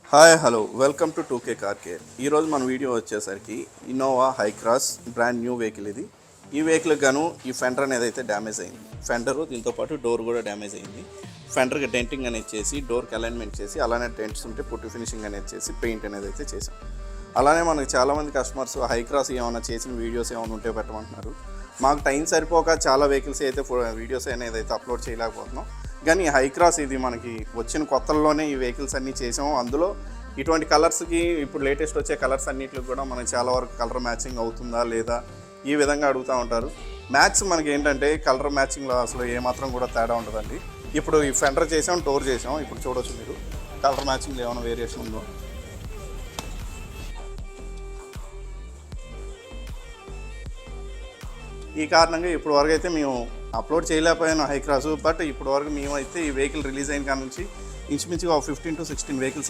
Hi hello welcome to 2K car care. ఈరోజు మన video వచ్చేసరికి Innova high cross brand new vehicle ఇది. ఈ వెహికల్కి గాను ఈ ఫెండర్ అనేది అయితే డ్యామేజ్ అయింది. ఫెండరు దీంతోపాటు డోర్ కూడా డ్యామేజ్ అయింది. ఫెండర్కి డెంటింగ్ అనేది చేసి డోర్కి అలైన్మెంట్ చేసి అలానే డెంట్స్ ఉంటే పుట్టి ఫినిషింగ్ అనేది చేసి పెయింట్ అనేది అయితే చేసాం. అలానే మనకి చాలామంది కస్టమర్స్ హై క్రాస్ ఏమైనా చేసిన వీడియోస్ ఏమైనా ఉంటే పెట్టమంటున్నారు. మాకు టైం సరిపోక చాలా వెహికల్స్ అయితే వీడియోస్ అనేది అయితే అప్లోడ్ చేయలేకపోతున్నాం. కానీ హై క్రాస్ ఇది మనకి వచ్చిన కొత్తల్లోనే ఈ వెహికల్స్ అన్నీ చేసాము. అందులో ఇటువంటి కలర్స్కి ఇప్పుడు లేటెస్ట్ వచ్చే కలర్స్ అన్నిటికి కూడా మనకి చాలా వరకు కలర్ మ్యాచింగ్ అవుతుందా లేదా ఈ విధంగా అడుగుతూ ఉంటారు. మ్యాక్స్ మనకి ఏంటంటే కలర్ మ్యాచింగ్లో అసలు ఏమాత్రం కూడా తేడా ఉండదండి. ఇప్పుడు ఈ ఫెండర్ చేసాం, డోర్ చేసాం. ఇప్పుడు చూడవచ్చు మీరు కలర్ మ్యాచింగ్లో ఏమైనా వేరియేషన్ ఉందో. ఈ కారణంగా ఇప్పుడు వరకు అయితే మేము అప్లోడ్ చేయలేకపోయాను హై క్రాస్. బట్ ఇప్పుడు వరకు మేమైతే ఈ వెహికల్ రిలీజ్ అయిన కాడ నుంచి ఇంచుమించుగా 15 to 16 వెహికల్స్